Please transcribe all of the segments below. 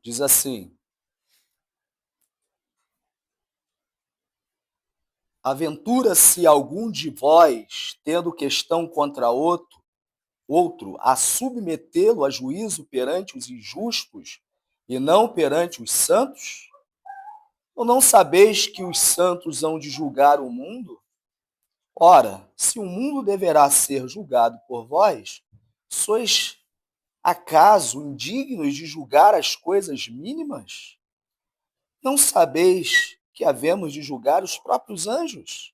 Diz assim: aventura-se algum de vós, tendo questão contra outro, a submetê-lo a juízo perante os injustos e não perante os santos? Ou não sabeis que os santos hão de julgar o mundo? Ora, se o mundo deverá ser julgado por vós, sois acaso indignos de julgar as coisas mínimas? Não sabeis que havemos de julgar os próprios anjos?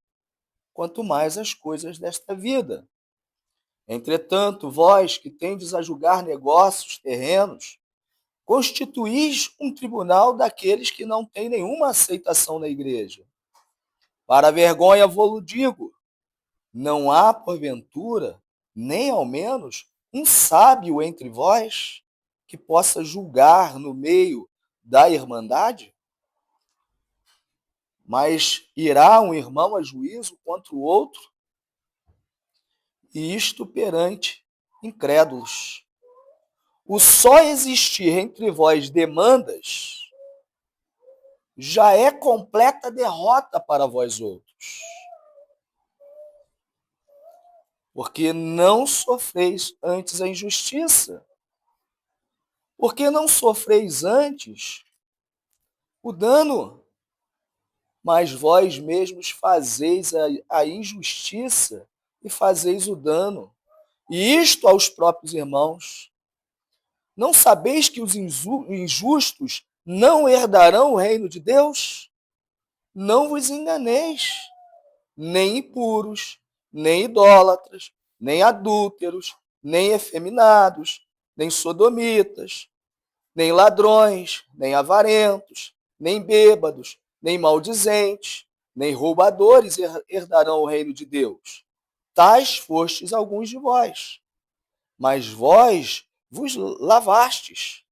Quanto mais as coisas desta vida. Entretanto, vós que tendes a julgar negócios terrenos, constituís um tribunal daqueles que não têm nenhuma aceitação na igreja. Para a vergonha vou-lo digo, não há, porventura, nem ao menos um sábio entre vós que possa julgar no meio da irmandade? Mas irá um irmão a juízo contra o outro? E isto perante incrédulos. O só existir entre vós demandas já é completa derrota para vós outros. Porque não sofreis antes a injustiça. Porque não sofreis antes o dano, mas vós mesmos fazeis a injustiça e fazeis o dano. E isto aos próprios irmãos. Não sabeis que os injustos não herdarão o reino de Deus? Não vos enganeis, nem impuros, nem idólatras, nem adúlteros, nem efeminados, nem sodomitas, nem ladrões, nem avarentos, nem bêbados, nem maldizentes, nem roubadores herdarão o reino de Deus. Tais fostes alguns de vós. Mas vós vos lavastes,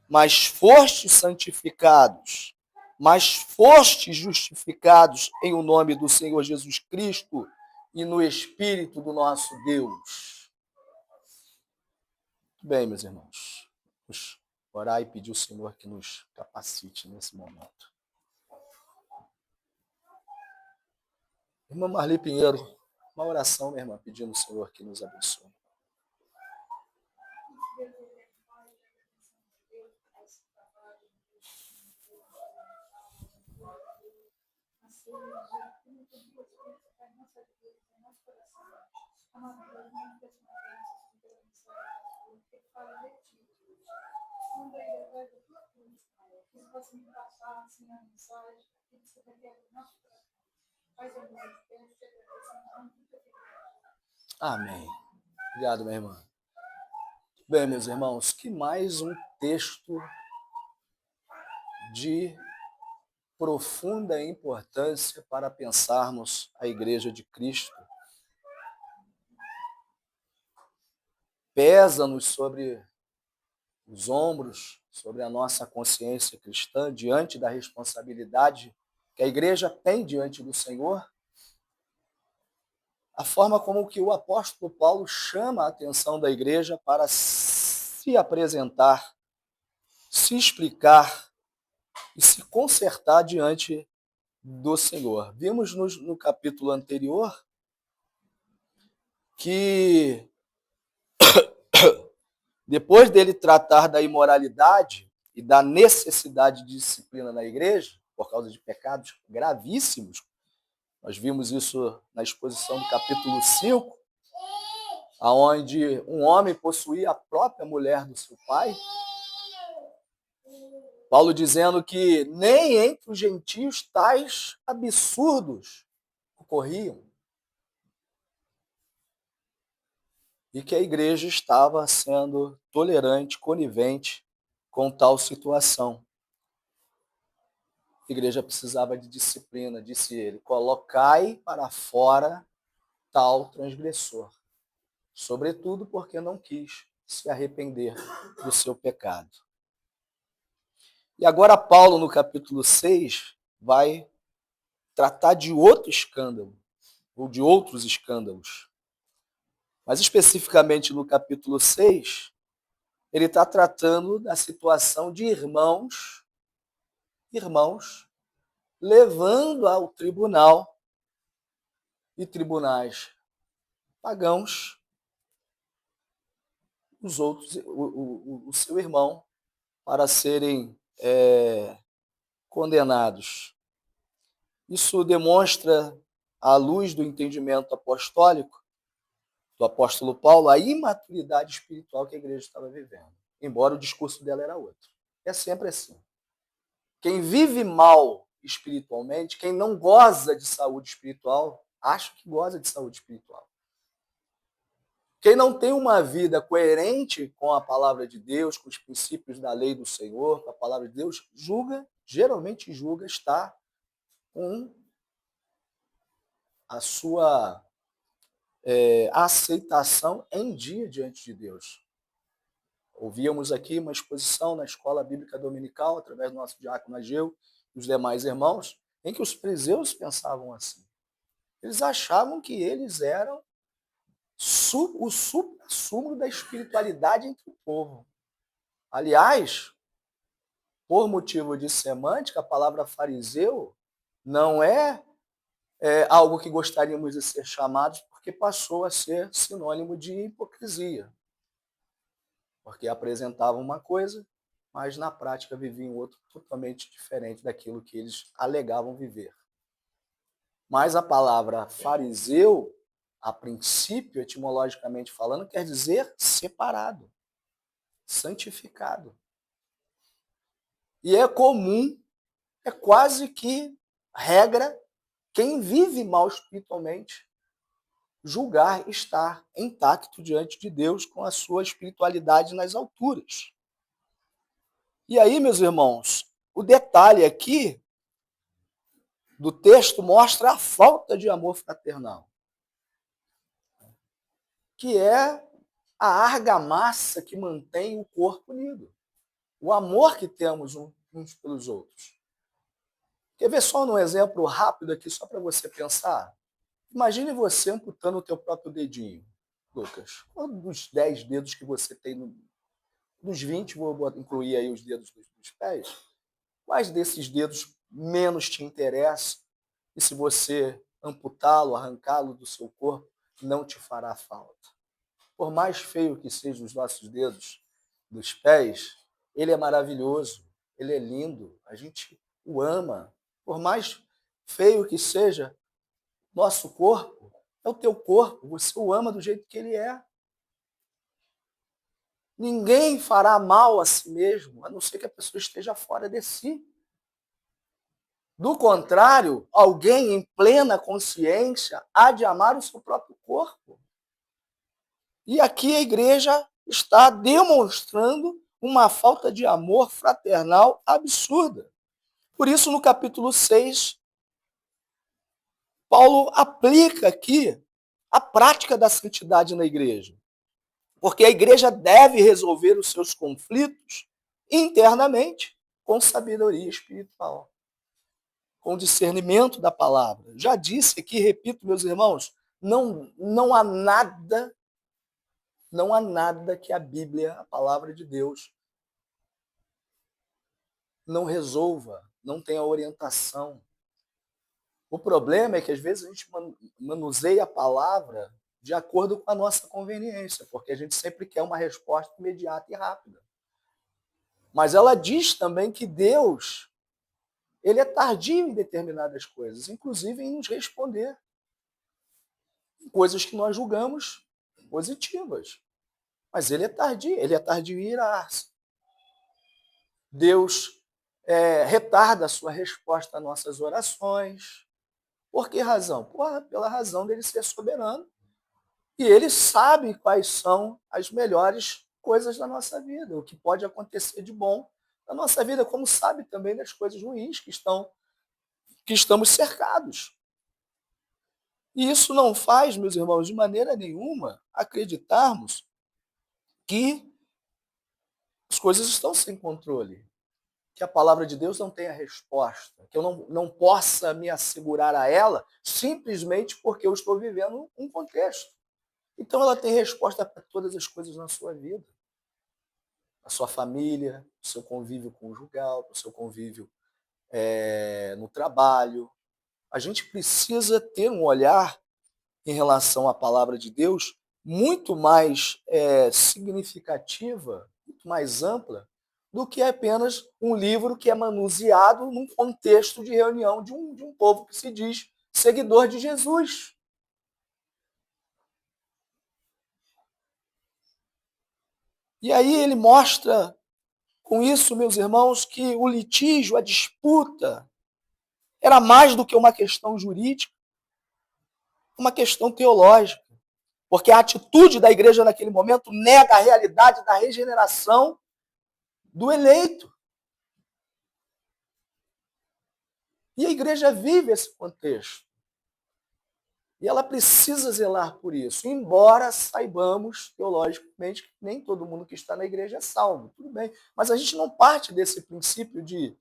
mas fostes santificados, mas fostes justificados em o nome do Senhor Jesus Cristo e no Espírito do nosso Deus. Bem, meus irmãos, vamos orar e pedir ao Senhor que nos capacite nesse momento. Irmã Marli Pinheiro, uma oração, minha irmã, pedindo ao Senhor que nos abençoe. Amém. Obrigado, minha irmã. Bem, meus irmãos, que mais um texto de profunda importância para pensarmos a Igreja de Cristo. Pesa-nos sobre os ombros, sobre a nossa consciência cristã, diante da responsabilidade que a Igreja tem diante do Senhor, a forma como que o apóstolo Paulo chama a atenção da Igreja para se apresentar, se explicar e se consertar diante do Senhor. Vimos no capítulo anterior que depois dele tratar da imoralidade e da necessidade de disciplina na igreja, por causa de pecados gravíssimos, nós vimos isso na exposição do capítulo 5, onde um homem possuía a própria mulher do seu pai, Paulo dizendo que nem entre os gentios tais absurdos ocorriam. E que a igreja estava sendo tolerante, conivente com tal situação. A igreja precisava de disciplina, disse ele. Colocai para fora tal transgressor. Sobretudo porque não quis se arrepender do seu pecado. E agora Paulo, no capítulo 6, vai tratar de outro escândalo, ou de outros escândalos. Mas especificamente no capítulo 6, Ele está tratando da situação de irmãos, levando ao tribunal e tribunais pagãos os outros, o seu irmão, para serem condenados. Isso demonstra, à luz do entendimento apostólico, do apóstolo Paulo, a imaturidade espiritual que a igreja estava vivendo, embora o discurso dela era outro. É sempre assim. Quem vive mal espiritualmente, quem não goza de saúde espiritual, acha que goza de saúde espiritual. Quem não tem uma vida coerente com a palavra de Deus, com os princípios da lei do Senhor, com a palavra de Deus, geralmente julga estar com a sua aceitação em dia diante de Deus. Ouvíamos aqui uma exposição na Escola Bíblica Dominical, através do nosso diácono Ageu e os demais irmãos, em que os fariseus pensavam assim. Eles achavam que eles eram o supra-sumo da espiritualidade entre o povo. Aliás, por motivo de semântica, a palavra fariseu não é algo que gostaríamos de ser chamados, porque passou a ser sinônimo de hipocrisia. Porque apresentavam uma coisa, mas na prática viviam outro totalmente diferente daquilo que eles alegavam viver. Mas a palavra fariseu, a princípio, etimologicamente falando, quer dizer separado, santificado. E é comum, é quase que regra, quem vive mal espiritualmente julgar estar intacto diante de Deus com a sua espiritualidade nas alturas. E aí, meus irmãos, o detalhe aqui do texto mostra a falta de amor fraternal, que é a argamassa que mantém o corpo unido. O amor que temos uns pelos outros. Quer ver só um exemplo rápido aqui, só para você pensar? Imagine você amputando o teu próprio dedinho, Lucas. Qual dos 10 dedos que você tem, dos 20, vou incluir aí os dedos dos pés, quais desses dedos menos te interessa? E se você amputá-lo, arrancá-lo do seu corpo, não te fará falta. Por mais feio que sejam os nossos dedos dos pés, ele é maravilhoso, ele é lindo, a gente o ama. Por mais feio que seja nosso corpo, é o teu corpo, você o ama do jeito que ele é. Ninguém fará mal a si mesmo, a não ser que a pessoa esteja fora de si. Do contrário, alguém em plena consciência há de amar o seu próprio corpo. E aqui a igreja está demonstrando uma falta de amor fraternal absurda. Por isso, no capítulo 6, Paulo aplica aqui a prática da santidade na igreja. Porque a igreja deve resolver os seus conflitos internamente com sabedoria espiritual, com discernimento da palavra. Já disse aqui, repito, meus irmãos, não há nada que a Bíblia, a palavra de Deus, não resolva, não tenha orientação. O problema é que às vezes a gente manuseia a palavra de acordo com a nossa conveniência, porque a gente sempre quer uma resposta imediata e rápida. Mas ela diz também que Deus, ele é tardio em determinadas coisas, inclusive em nos responder. Coisas que nós julgamos positivas. Mas ele é tardio em irar-se. Deus retarda a sua resposta às nossas orações. Por que razão? Pela razão dele ser soberano. E ele sabe quais são as melhores coisas da nossa vida, o que pode acontecer de bom na nossa vida, como sabe também das coisas ruins que estamos cercados. E isso não faz, meus irmãos, de maneira nenhuma acreditarmos que as coisas estão sem controle, que a palavra de Deus não tenha resposta, que eu não possa me assegurar a ela simplesmente porque eu estou vivendo um contexto. Então ela tem resposta para todas as coisas na sua vida. sua família, para o seu convívio conjugal, para o seu convívio no trabalho. A gente precisa ter um olhar em relação à palavra de Deus muito mais significativa, muito mais ampla, do que apenas um livro que é manuseado num contexto de reunião de um povo que se diz seguidor de Jesus. E aí ele mostra, com isso, meus irmãos, que o litígio, a disputa, era mais do que uma questão jurídica, uma questão teológica. Porque a atitude da igreja naquele momento nega a realidade da regeneração do eleito. E a igreja vive esse contexto. E ela precisa zelar por isso, embora saibamos, teologicamente, que nem todo mundo que está na igreja é salvo. Tudo bem. Mas a gente não parte desse princípio de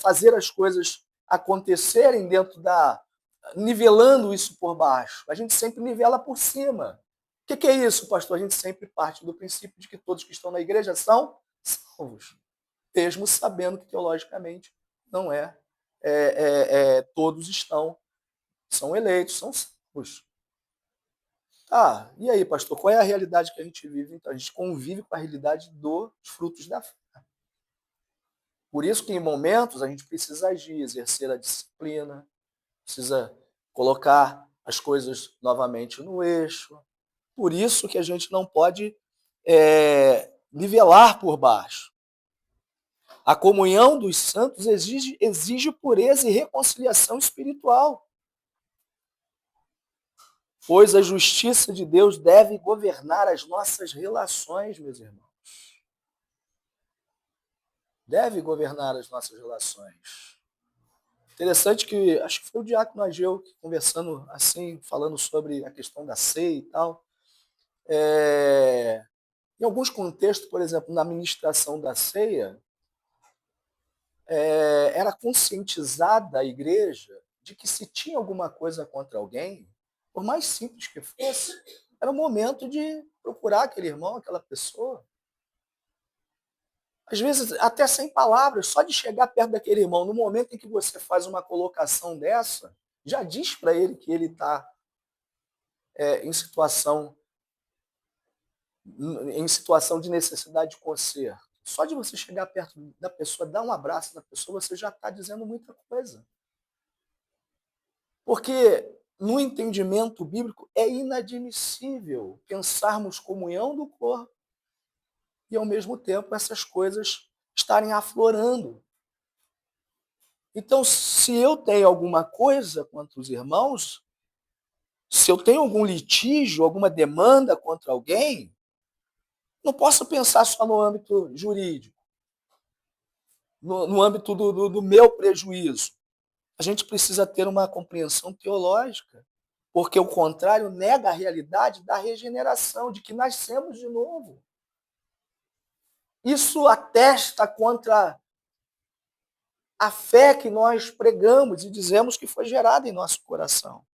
fazer as coisas acontecerem dentro nivelando isso por baixo. A gente sempre nivela por cima. O que é isso, pastor? A gente sempre parte do princípio de que todos que estão na igreja são salvos, mesmo sabendo que teologicamente não todos são eleitos, são salvos. Ah, e aí, pastor, qual é a realidade que a gente vive? Então, a gente convive com a realidade dos frutos da fé. Por isso que em momentos a gente precisa agir, exercer a disciplina, precisa colocar as coisas novamente no eixo. Por isso que a gente não pode nivelar por baixo. A comunhão dos santos exige pureza e reconciliação espiritual. Pois a justiça de Deus deve governar as nossas relações, meus irmãos. Deve governar as nossas relações. Interessante que, acho que foi o diácono Ageu conversando assim, falando sobre a questão da ceia e tal. Em alguns contextos, por exemplo, na ministração da ceia, era conscientizada a igreja de que se tinha alguma coisa contra alguém, por mais simples que fosse, era o momento de procurar aquele irmão, aquela pessoa. Às vezes, até sem palavras, só de chegar perto daquele irmão, no momento em que você faz uma colocação dessa, já diz para ele que ele está em situação de necessidade de conserto. Só de você chegar perto da pessoa, dar um abraço na pessoa, você já está dizendo muita coisa. Porque no entendimento bíblico é inadmissível pensarmos comunhão do corpo e, ao mesmo tempo, essas coisas estarem aflorando. Então, se eu tenho alguma coisa contra os irmãos, se eu tenho algum litígio, alguma demanda contra alguém, não posso pensar só no âmbito jurídico, no âmbito do meu prejuízo. A gente precisa ter uma compreensão teológica, porque o contrário nega a realidade da regeneração, de que nascemos de novo. Isso atesta contra a fé que nós pregamos e dizemos que foi gerada em nosso coração.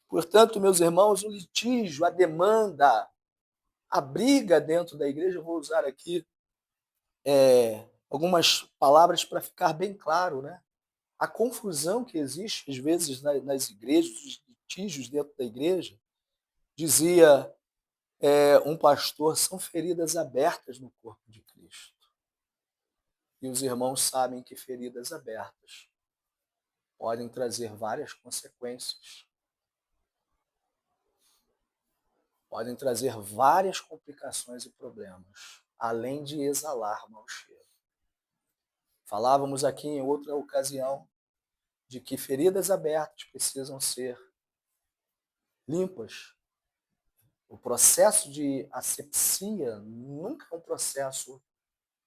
Portanto, meus irmãos, o litígio, a demanda, a briga dentro da igreja, eu vou usar aqui algumas palavras para ficar bem claro, né? A confusão que existe, às vezes, nas igrejas, os litígios dentro da igreja, dizia um pastor, são feridas abertas no corpo de Cristo. E os irmãos sabem que feridas abertas podem trazer várias consequências. Podem trazer várias complicações e problemas, além de exalar mau cheiro. Falávamos aqui em outra ocasião de que feridas abertas precisam ser limpas. O processo de asepsia nunca é um processo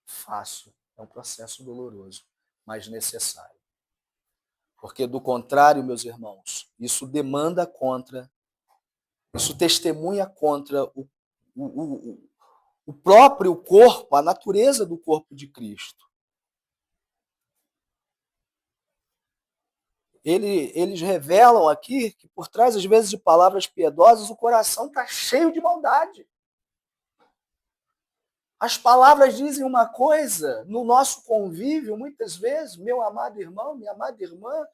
fácil, é um processo doloroso, mas necessário. Porque, do contrário, meus irmãos, isso testemunha contra o próprio corpo, a natureza do corpo de Cristo. Eles revelam aqui que por trás, às vezes, de palavras piedosas, o coração está cheio de maldade. As palavras dizem uma coisa no nosso convívio, muitas vezes, meu amado irmão, minha amada irmã,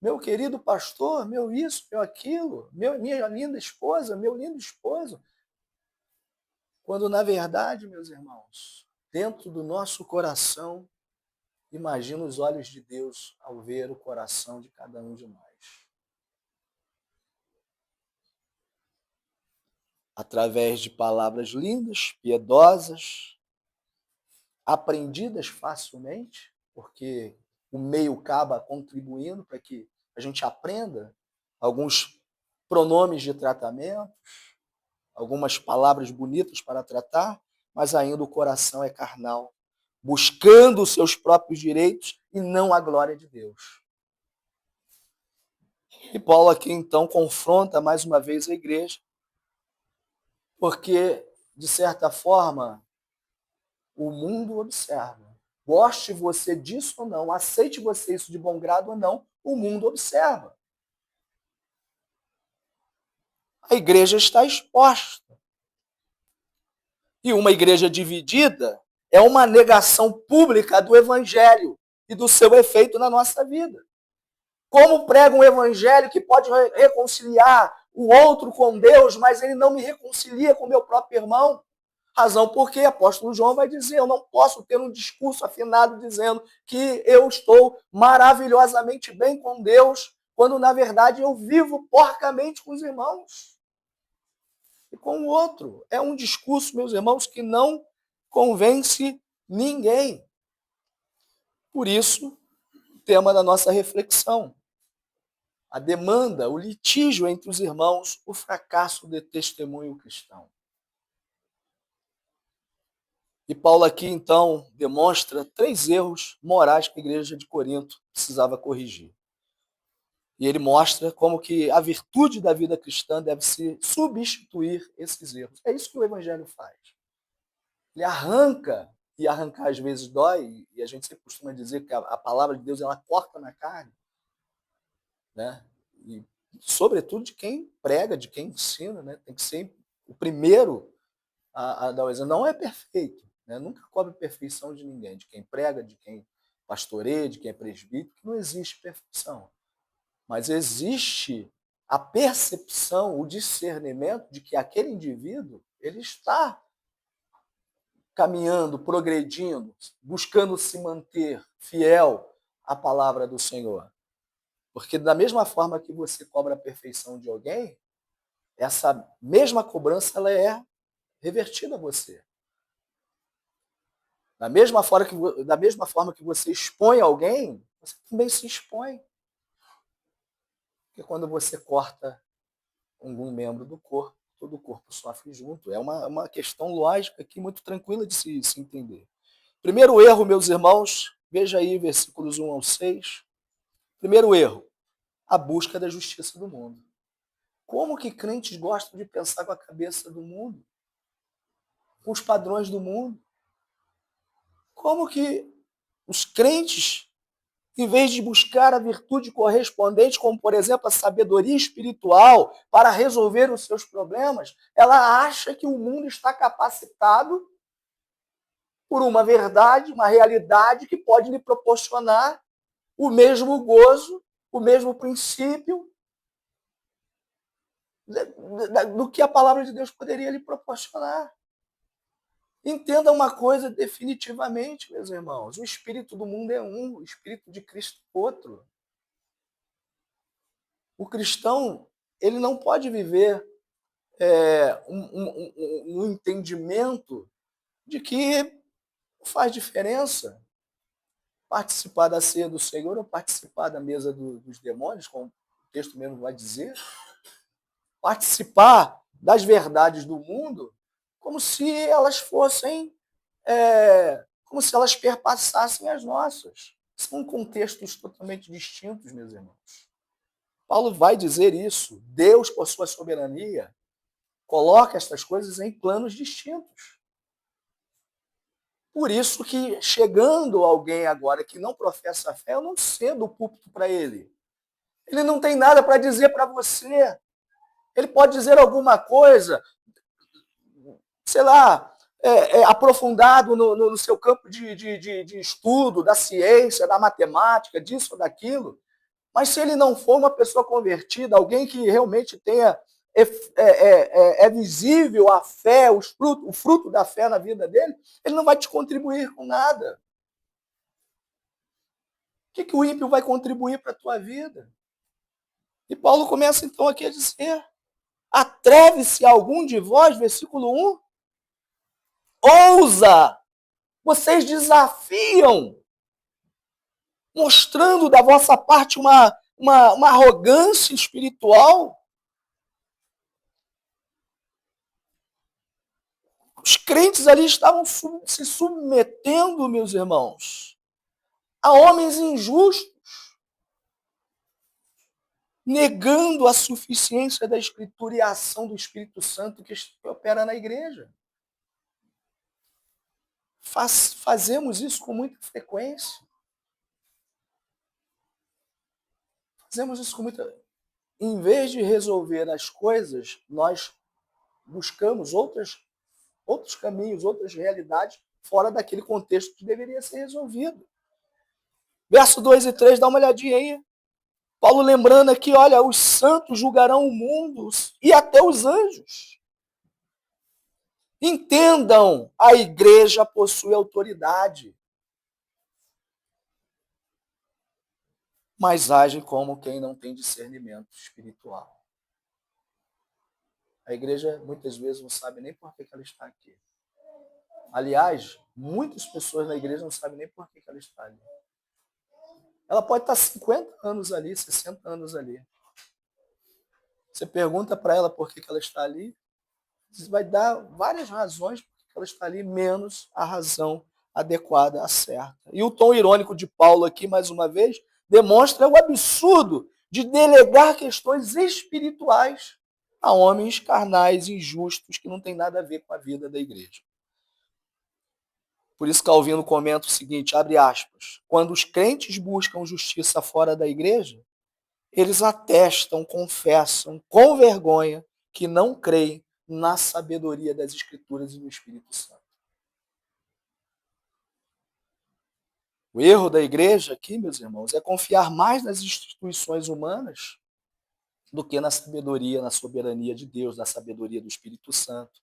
meu querido pastor, meu isso, meu aquilo, minha linda esposa, meu lindo esposo. Quando, na verdade, meus irmãos, dentro do nosso coração, imagina os olhos de Deus ao ver o coração de cada um de nós. Através de palavras lindas, piedosas, aprendidas facilmente, porque o meio acaba contribuindo para que a gente aprenda alguns pronomes de tratamento, algumas palavras bonitas para tratar, mas ainda o coração é carnal, buscando os seus próprios direitos e não a glória de Deus. E Paulo aqui então confronta mais uma vez a igreja, porque, de certa forma, o mundo observa. Goste você disso ou não, aceite você isso de bom grado ou não, o mundo observa. A igreja está exposta. E uma igreja dividida é uma negação pública do evangelho e do seu efeito na nossa vida. Como prega um evangelho que pode reconciliar o outro com Deus, mas ele não me reconcilia com o meu próprio irmão? Razão porque o apóstolo João vai dizer, eu não posso ter um discurso afinado dizendo que eu estou maravilhosamente bem com Deus, quando na verdade eu vivo porcamente com os irmãos e com o outro. É um discurso, meus irmãos, que não convence ninguém. Por isso, o tema da nossa reflexão, a demanda, o litígio entre os irmãos, o fracasso do testemunho cristão. E Paulo aqui, então, demonstra 3 erros morais que a igreja de Corinto precisava corrigir. E ele mostra como que a virtude da vida cristã deve se substituir esses erros. É isso que o evangelho faz. Ele arranca, e arrancar às vezes dói, e a gente sempre costuma dizer que a palavra de Deus ela corta na carne, né? E sobretudo de quem prega, de quem ensina, né? Tem que ser o primeiro a dar o exemplo. Não é perfeito, né? Nunca cobre perfeição de ninguém, de quem prega, de quem pastoreia, de quem é presbítero, que não existe perfeição. Mas existe a percepção, o discernimento de que aquele indivíduo ele está caminhando, progredindo, buscando se manter fiel à palavra do Senhor. Porque da mesma forma que você cobra a perfeição de alguém, essa mesma cobrança ela é revertida a você. Da mesma forma que você expõe alguém, você também se expõe. Porque quando você corta algum membro do corpo, todo o corpo sofre junto. É uma questão lógica aqui, muito tranquila de se entender. Primeiro erro, meus irmãos, veja aí versículos 1 ao 6. Primeiro erro, a busca da justiça do mundo. Como que crentes gostam de pensar com a cabeça do mundo? Com os padrões do mundo? Como que os crentes, em vez de buscar a virtude correspondente, como, por exemplo, a sabedoria espiritual para resolver os seus problemas, ela acha que o mundo está capacitado por uma verdade, uma realidade que pode lhe proporcionar o mesmo gozo, o mesmo princípio do que a palavra de Deus poderia lhe proporcionar. Entenda uma coisa definitivamente, meus irmãos, o espírito do mundo é um, o espírito de Cristo outro. O cristão, ele não pode viver um entendimento de que faz diferença participar da ceia do Senhor ou participar da mesa dos demônios, como o texto mesmo vai dizer. Participar das verdades do mundo como se elas fossem, como se elas perpassassem as nossas. São contextos totalmente distintos, meus irmãos. Paulo vai dizer isso. Deus, por sua soberania, coloca estas coisas em planos distintos. Por isso que, chegando alguém agora que não professa a fé, eu não cedo o púlpito para ele. Ele não tem nada para dizer para você. Ele pode dizer alguma coisa, sei lá, aprofundado no seu campo de estudo, da ciência, da matemática, disso ou daquilo, mas se ele não for uma pessoa convertida, alguém que realmente tenha visível a fé, o fruto da fé na vida dele, ele não vai te contribuir com nada. O que o ímpio vai contribuir para a tua vida? E Paulo começa então aqui a dizer: atreve-se algum de vós, versículo 1, ousa, vocês desafiam, mostrando da vossa parte uma arrogância espiritual. Os crentes ali estavam se submetendo, meus irmãos, a homens injustos, negando a suficiência da Escritura e a ação do Espírito Santo que opera na igreja. Fazemos isso com muita frequência. Fazemos isso com muita... Em vez de resolver as coisas, nós buscamos outros caminhos, outras realidades, fora daquele contexto que deveria ser resolvido. Verso 2 e 3, dá uma olhadinha aí. Paulo lembrando aqui, olha, os santos julgarão o mundo e até os anjos. Entendam, a igreja possui autoridade, mas agem como quem não tem discernimento espiritual. A igreja muitas vezes não sabe nem por que ela está aqui. Aliás, muitas pessoas na igreja não sabem nem por que ela está ali. Ela pode estar 50 anos ali, 60 anos ali. Você pergunta para ela por que ela está ali, você vai dar várias razões por que ela está ali, menos a razão adequada, a certa. E o tom irônico de Paulo aqui, mais uma vez, demonstra o absurdo de delegar questões espirituais a homens carnais, injustos, que não tem nada a ver com a vida da igreja. Por isso Calvino comenta o seguinte, abre aspas, quando os crentes buscam justiça fora da igreja, eles atestam, confessam com vergonha que não creem na sabedoria das Escrituras e do Espírito Santo. O erro da igreja aqui, meus irmãos, é confiar mais nas instituições humanas do que na sabedoria, na soberania de Deus, na sabedoria do Espírito Santo.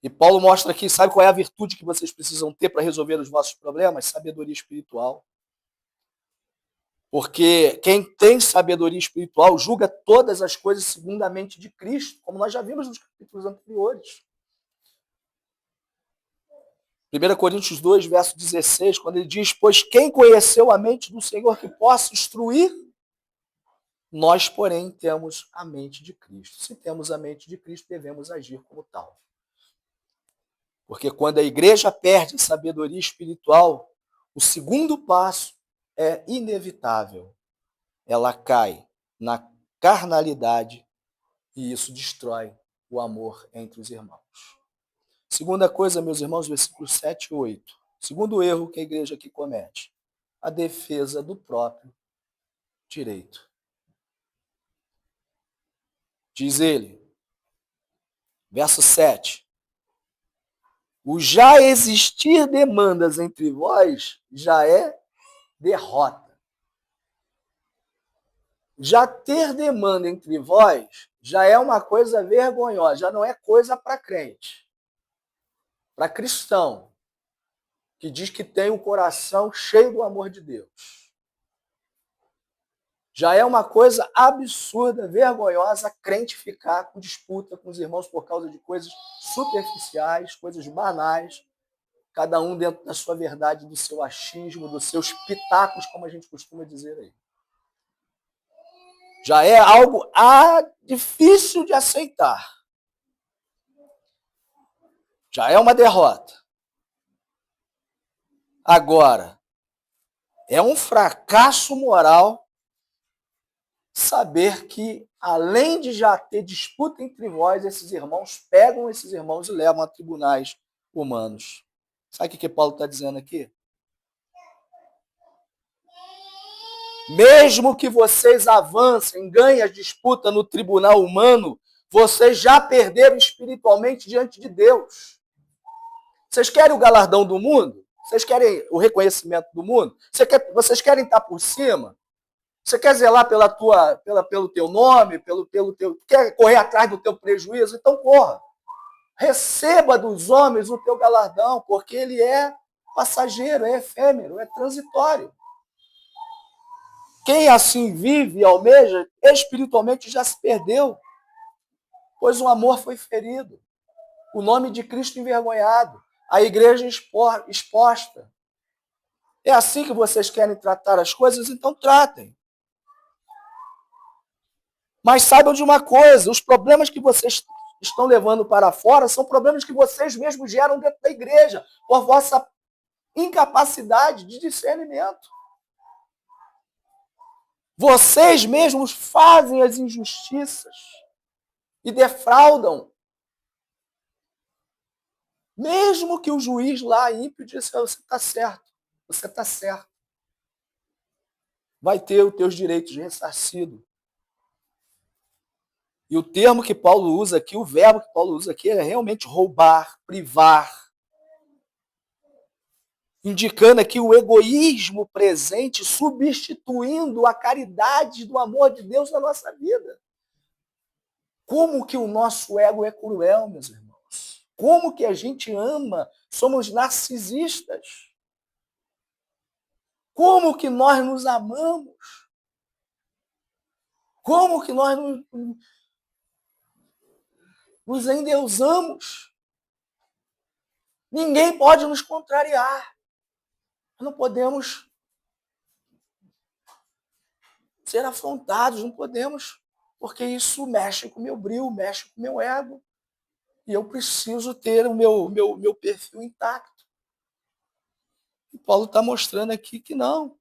E Paulo mostra aqui, sabe qual é a virtude que vocês precisam ter para resolver os vossos problemas? Sabedoria espiritual. Porque quem tem sabedoria espiritual julga todas as coisas segundo a mente de Cristo, como nós já vimos nos capítulos anteriores. 1 Coríntios 2, verso 16, quando ele diz, pois quem conheceu a mente do Senhor que possa instruir? Nós, porém, temos a mente de Cristo. Se temos a mente de Cristo, devemos agir como tal. Porque quando a igreja perde a sabedoria espiritual, o segundo passo é inevitável. Ela cai na carnalidade e isso destrói o amor entre os irmãos. Segunda coisa, meus irmãos, versículos 7 e 8. Segundo erro que a igreja aqui comete, a defesa do próprio direito. Diz ele, verso 7, o já existir demandas entre vós já é derrota. Já ter demanda entre vós já é uma coisa vergonhosa, já não é coisa para crente, para cristão, que diz que tem o coração cheio do amor de Deus. Já é uma coisa absurda, vergonhosa, crente ficar com disputa com os irmãos por causa de coisas superficiais, coisas banais, cada um dentro da sua verdade, do seu achismo, dos seus pitacos, como a gente costuma dizer aí. Já é algo difícil de aceitar. Já é uma derrota. Agora, é um fracasso moral saber que, além de já ter disputa entre vós, esses irmãos pegam esses irmãos e levam a tribunais humanos. Sabe o que Paulo está dizendo aqui? Mesmo que vocês avancem, ganhem a disputa no tribunal humano, vocês já perderam espiritualmente diante de Deus. Vocês querem o galardão do mundo? Vocês querem o reconhecimento do mundo? Vocês querem estar por cima? Você quer zelar pelo teu nome, pelo teu. Quer correr atrás do teu prejuízo? Então corra. Receba dos homens o teu galardão, porque ele é passageiro, é efêmero, é transitório. Quem assim vive e almeja, espiritualmente já se perdeu, pois o amor foi ferido, o nome de Cristo envergonhado, a igreja exposta. É assim que vocês querem tratar as coisas? Então tratem. Mas saibam de uma coisa, os problemas que vocês estão levando para fora são problemas que vocês mesmos geram dentro da igreja, por vossa incapacidade de discernimento. Vocês mesmos fazem as injustiças e defraudam. Mesmo que o juiz lá ímpio disse, você está certo, você está certo. Vai ter os teus direitos ressarcidos. E o termo que Paulo usa aqui, o verbo que Paulo usa aqui é realmente roubar, privar. Indicando aqui o egoísmo presente, substituindo a caridade do amor de Deus na nossa vida. Como que o nosso ego é cruel, meus irmãos. Como que a gente ama, somos narcisistas. Como que nós nos amamos. Como que nós nos endeusamos. Ninguém pode nos contrariar. Não podemos ser afrontados, não podemos, porque isso mexe com o meu brilho, mexe com o meu ego. E eu preciso ter o meu perfil intacto. E Paulo está mostrando aqui que não.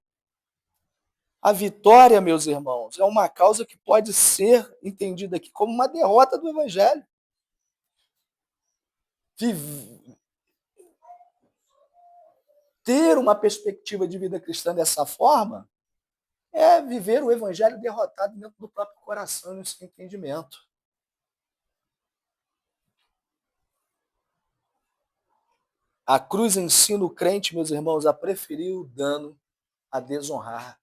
A vitória, meus irmãos, é uma causa que pode ser entendida aqui como uma derrota do Evangelho. Ter uma perspectiva de vida cristã dessa forma é viver o Evangelho derrotado dentro do próprio coração e no seu entendimento. A cruz ensina o crente, meus irmãos, a preferir o dano a desonrar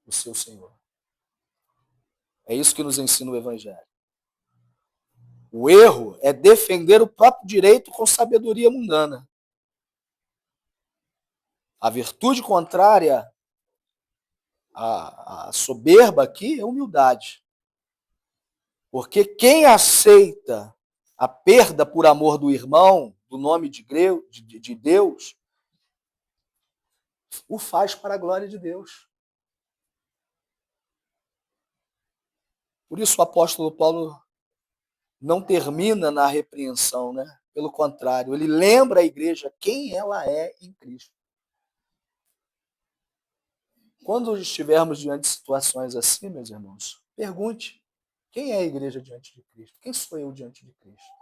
o seu Senhor. É isso que nos ensina o Evangelho. O erro é defender o próprio direito com sabedoria mundana. A virtude contrária à soberba aqui é humildade. Porque quem aceita a perda por amor do irmão, do nome de Deus, o faz para a glória de Deus. Por isso o apóstolo Paulo não termina na repreensão, né? Pelo contrário, ele lembra a igreja quem ela é em Cristo. Quando estivermos diante de situações assim, meus irmãos, pergunte, quem é a igreja diante de Cristo? Quem sou eu diante de Cristo?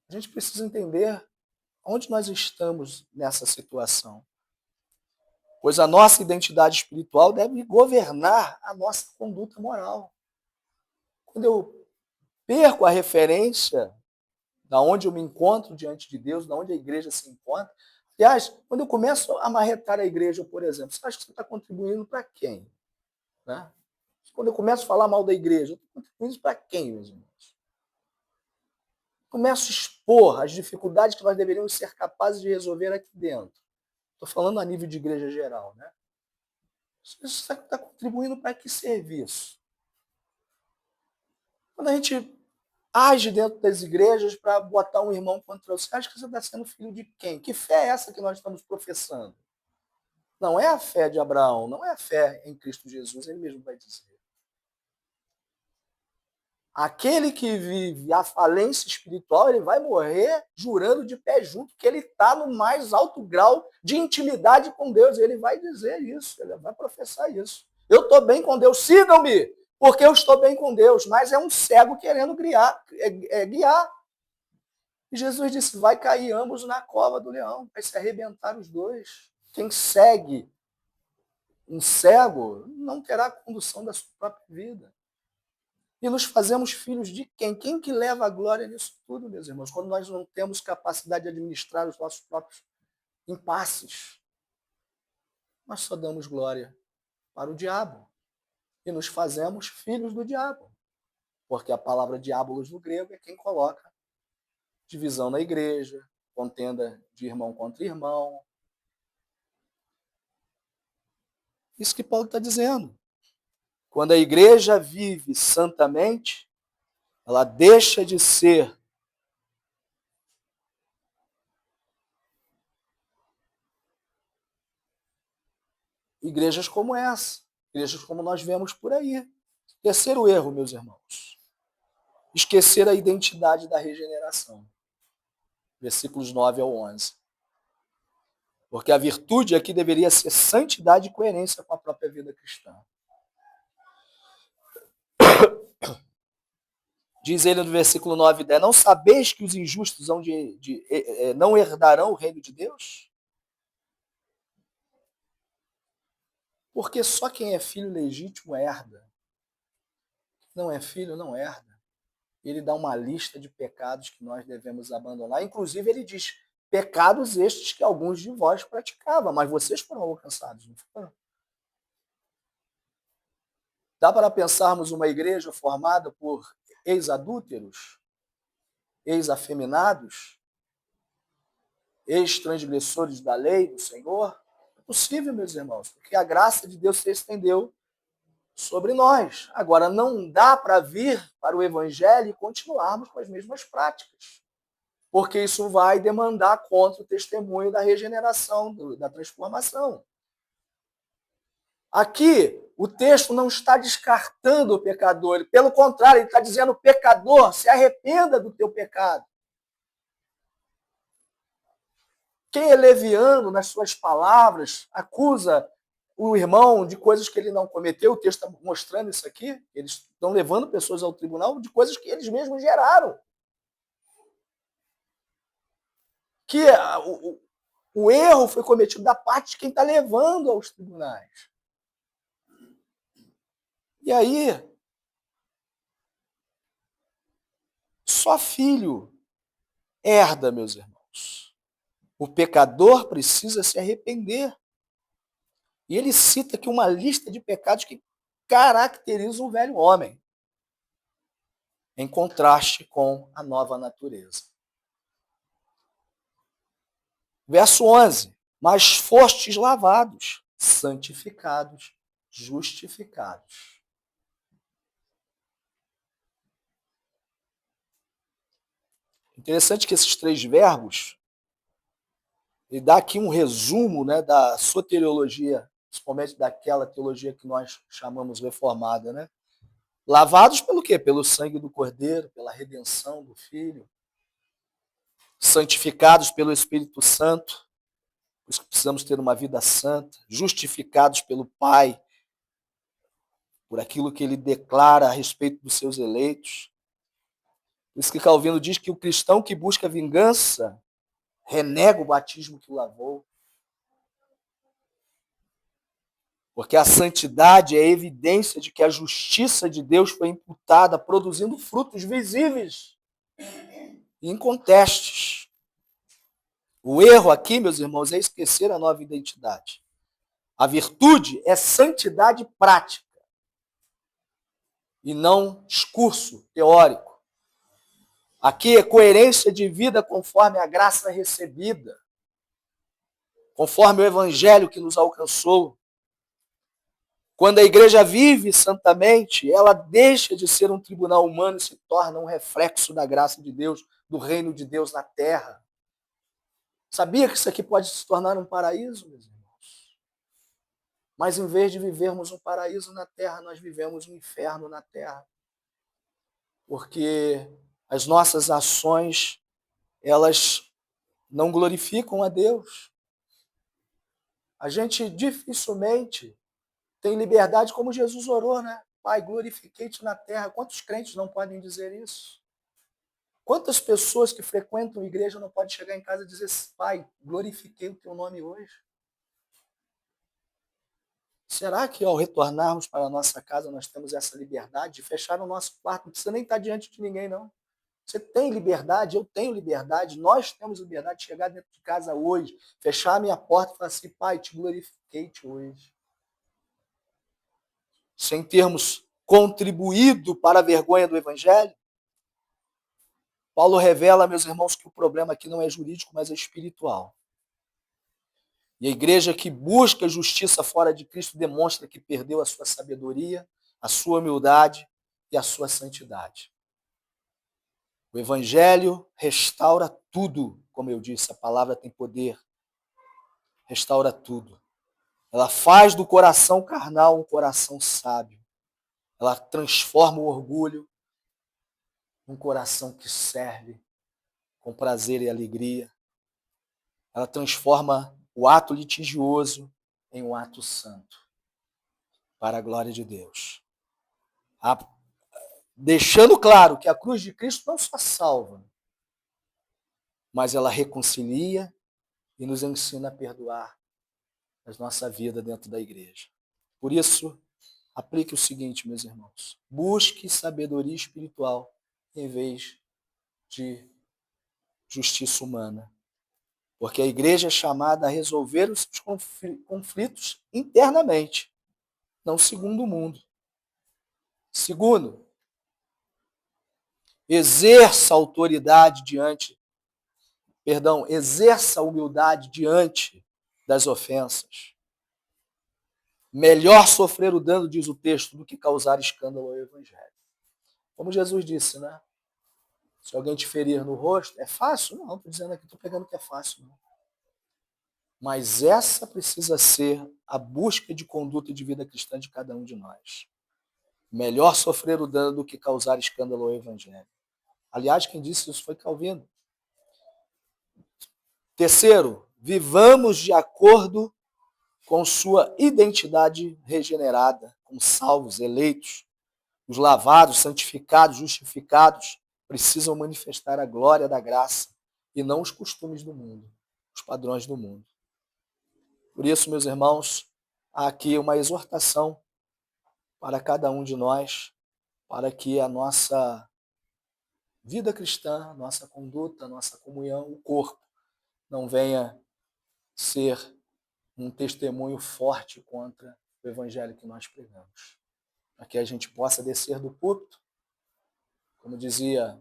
A gente precisa entender onde nós estamos nessa situação. Pois a nossa identidade espiritual deve governar a nossa conduta moral. Quando eu perco a referência da onde eu me encontro diante de Deus, da onde a igreja se encontra. Aliás, quando eu começo a marretar a igreja, por exemplo, você acha que você está contribuindo para quem? Né? Quando eu começo a falar mal da igreja, eu estou contribuindo para quem, meus irmãos? Começo a expor as dificuldades que nós deveríamos ser capazes de resolver aqui dentro. Estou falando a nível de igreja geral, né? Você está contribuindo para que serviço? Quando a gente age dentro das igrejas para botar um irmão contra você, acha que você está sendo filho de quem? Que fé é essa que nós estamos professando? Não é a fé de Abraão, não é a fé em Cristo Jesus, ele mesmo vai dizer. Aquele que vive a falência espiritual, ele vai morrer jurando de pé junto que ele está no mais alto grau de intimidade com Deus. Ele vai dizer isso, ele vai professar isso. Eu estou bem com Deus, sigam-me, porque eu estou bem com Deus. Mas é um cego querendo guiar. E Jesus disse, vai cair ambos na cova do leão, vai se arrebentar os dois. Quem segue um cego não terá condução da sua própria vida. E nos fazemos filhos de quem? Quem que leva a glória nisso tudo, meus irmãos? Quando nós não temos capacidade de administrar os nossos próprios impasses, nós só damos glória para o diabo e nos fazemos filhos do diabo. Porque a palavra diabolos no grego é quem coloca divisão na igreja, contenda de irmão contra irmão. Isso que Paulo está dizendo. Quando a igreja vive santamente, ela deixa de ser igrejas como essa, igrejas como nós vemos por aí. Terceiro erro, meus irmãos, esquecer a identidade da regeneração. Versículos 9 ao 11. Porque a virtude aqui deveria ser santidade e coerência com a própria vida cristã. Diz ele no versículo 9 e 10, não sabeis que os injustos não herdarão o reino de Deus? Porque só quem é filho legítimo herda. Não é filho, não herda. Ele dá uma lista de pecados que nós devemos abandonar. Inclusive, ele diz, pecados estes que alguns de vós praticavam, mas vocês foram alcançados, não foram? Dá para pensarmos uma igreja formada por ex-adúlteros, ex-afeminados, ex-transgressores da lei do Senhor? É possível, meus irmãos, porque a graça de Deus se estendeu sobre nós. Agora, não dá para vir para o Evangelho e continuarmos com as mesmas práticas, porque isso vai demandar contra o testemunho da regeneração, da transformação. Aqui, o texto não está descartando o pecador, pelo contrário, ele está dizendo, pecador, se arrependa do teu pecado. Quem é leviano nas suas palavras, acusa o irmão de coisas que ele não cometeu, o texto está mostrando isso aqui, eles estão levando pessoas ao tribunal de coisas que eles mesmos geraram. Que o erro foi cometido da parte de quem está levando aos tribunais. E aí, só filho herda, meus irmãos. O pecador precisa se arrepender. E ele cita aqui uma lista de pecados que caracterizam o velho homem, em contraste com a nova natureza. Verso 11. Mas fostes lavados, santificados, justificados. Interessante que esses três verbos, ele dá aqui um resumo, né, da soteriologia, principalmente daquela teologia que nós chamamos reformada, né? Lavados pelo quê? Pelo sangue do Cordeiro, pela redenção do Filho. Santificados pelo Espírito Santo, por isso que precisamos ter uma vida santa. Justificados pelo Pai, por aquilo que ele declara a respeito dos seus eleitos. Por isso que Calvino diz que o cristão que busca vingança renega o batismo que o lavou. Porque a santidade é a evidência de que a justiça de Deus foi imputada, produzindo frutos visíveis e incontestes. O erro aqui, meus irmãos, é esquecer a nova identidade. A virtude é santidade prática e não discurso teórico. Aqui é coerência de vida conforme a graça recebida, conforme o evangelho que nos alcançou. Quando a igreja vive santamente, ela deixa de ser um tribunal humano e se torna um reflexo da graça de Deus, do reino de Deus na terra. Sabia que isso aqui pode se tornar um paraíso, meus irmãos? Mas em vez de vivermos um paraíso na terra, nós vivemos um inferno na terra. Porque as nossas ações, elas não glorificam a Deus. A gente dificilmente tem liberdade como Jesus orou, né? Pai, glorifiquei-te na terra. Quantos crentes não podem dizer isso? Quantas pessoas que frequentam a igreja não podem chegar em casa e dizer, Pai, glorifiquei o teu nome hoje? Será que ao retornarmos para a nossa casa nós temos essa liberdade de fechar o nosso quarto? Não precisa nem estar diante de ninguém, não. Você tem liberdade, eu tenho liberdade, nós temos liberdade de chegar dentro de casa hoje, fechar a minha porta e falar assim, Pai, te glorifiquei-te hoje. Sem termos contribuído para a vergonha do Evangelho? Paulo revela, meus irmãos, que o problema aqui não é jurídico, mas é espiritual. E a igreja que busca justiça fora de Cristo demonstra que perdeu a sua sabedoria, a sua humildade e a sua santidade. O Evangelho restaura tudo, como eu disse, a palavra tem poder, restaura tudo. Ela faz do coração carnal um coração sábio. Ela transforma o orgulho num coração que serve com prazer e alegria. Ela transforma o ato litigioso em um ato santo, para a glória de Deus. Deixando claro que a cruz de Cristo não só salva, mas ela reconcilia e nos ensina a perdoar a nossa vida dentro da igreja. Por isso, aplique o seguinte, meus irmãos. Busque sabedoria espiritual em vez de justiça humana. Porque a igreja é chamada a resolver os seus conflitos internamente, não segundo o mundo. Segundo, exerça humildade diante das ofensas. Melhor sofrer o dano, diz o texto, do que causar escândalo ao Evangelho. Como Jesus disse, né? Se alguém te ferir no rosto, é fácil? Não, estou dizendo aqui, estou pegando que é fácil. Não. Mas essa precisa ser a busca de conduta de vida cristã de cada um de nós. Melhor sofrer o dano do que causar escândalo ao Evangelho. Aliás, quem disse isso foi Calvino. Terceiro, vivamos de acordo com sua identidade regenerada, como salvos, eleitos. Os lavados, santificados, justificados, precisam manifestar a glória da graça e não os costumes do mundo, os padrões do mundo. Por isso, meus irmãos, há aqui uma exortação para cada um de nós, para que a nossa vida cristã, nossa conduta, nossa comunhão, o corpo, não venha ser um testemunho forte contra o evangelho que nós pregamos. Para que a gente possa descer do púlpito, como dizia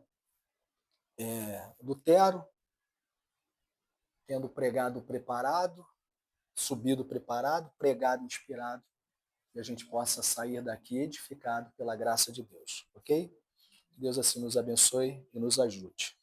Lutero, tendo pregado preparado, subido preparado, pregado inspirado, e a gente possa sair daqui edificado pela graça de Deus, ok? Que Deus assim nos abençoe e nos ajude.